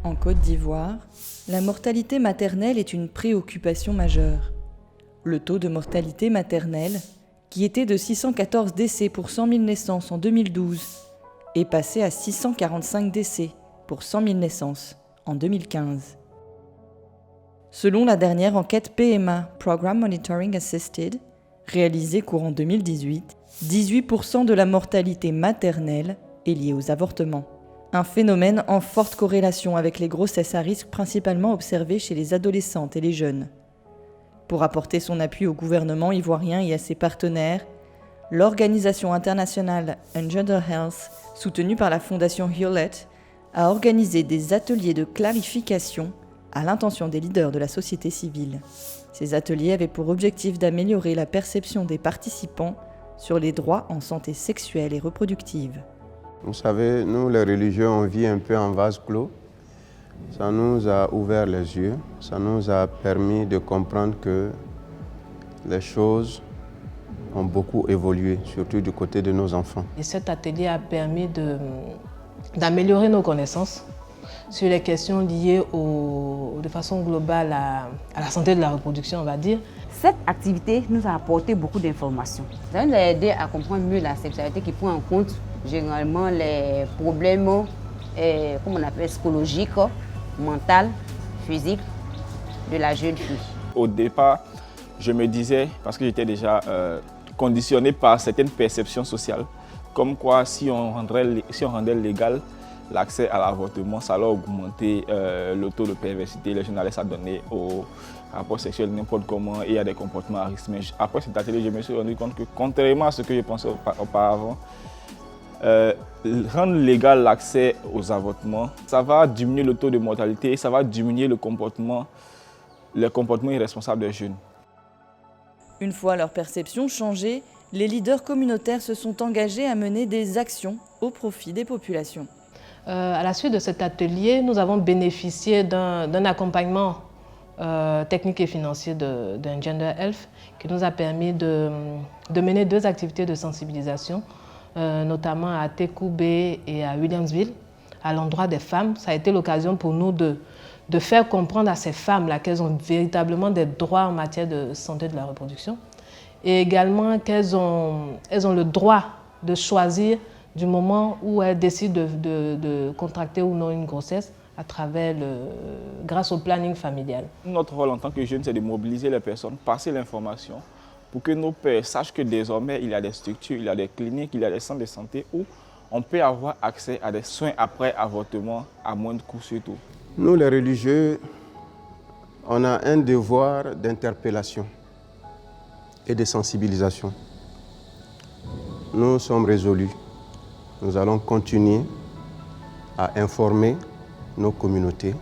En Côte d'Ivoire, la mortalité maternelle est une préoccupation majeure. Le taux de mortalité maternelle, qui était de 614 décès pour 100 000 naissances en 2012, est passé à 645 décès pour 100 000 naissances en 2015. Selon la dernière enquête PMA, Program Monitoring Assisted, réalisée courant 2018, 18% de la mortalité maternelle est liée aux avortements. Un phénomène en forte corrélation avec les grossesses à risque principalement observées chez les adolescentes et les jeunes. Pour apporter son appui au gouvernement ivoirien et à ses partenaires, l'organisation internationale Engender Health, soutenue par la fondation Hewlett, a organisé des ateliers de clarification à l'intention des leaders de la société civile. Ces ateliers avaient pour objectif d'améliorer la perception des participants sur les droits en santé sexuelle et reproductive. Vous savez, nous les religieux, on vit un peu en vase clos. Ça nous a ouvert les yeux, ça nous a permis de comprendre que les choses ont beaucoup évolué, surtout du côté de nos enfants. Et cet atelier a permis d'améliorer nos connaissances sur les questions liées de façon globale à la santé de la reproduction, on va dire. Cette activité nous a apporté beaucoup d'informations. Ça nous a aidé à comprendre mieux la sexualité qui prend en compte généralement les problèmes psychologiques, mentaux, physiques de la jeune fille. Au départ, je me disais, parce que j'étais déjà conditionné par certaines perceptions sociales, comme quoi si on rendait légal l'accès à l'avortement, ça allait augmenter le taux de perversité, les gens allaient s'adonner aux rapports sexuels n'importe comment et à des comportements à risque. Mais après cet atelier, je me suis rendu compte que contrairement à ce que je pensais auparavant, rendre légal l'accès aux avortements, ça va diminuer le taux de mortalité et ça va diminuer les comportements irresponsables des jeunes. Une fois leur perception changée, les leaders communautaires se sont engagés à mener des actions au profit des populations. À la suite de cet atelier, nous avons bénéficié d'un accompagnement technique et financier d'Engender Health qui nous a permis de mener 2 activités de sensibilisation, notamment à Tekoubé et à Williamsville, à l'endroit des femmes. Ça a été l'occasion pour nous de faire comprendre à ces femmes-là qu'elles ont véritablement des droits en matière de santé de la reproduction et également qu'elles ont le droit de choisir du moment où elles décident de contracter ou non une grossesse grâce au planning familial. Notre rôle en tant que jeunes, c'est de mobiliser les personnes, passer l'information pour que nos pères sachent que désormais, il y a des structures, il y a des cliniques, il y a des centres de santé où on peut avoir accès à des soins après avortement à moindre coût surtout. Nous, les religieux, on a un devoir d'interpellation et de sensibilisation. Nous sommes résolus. Nous allons continuer à informer nos communautés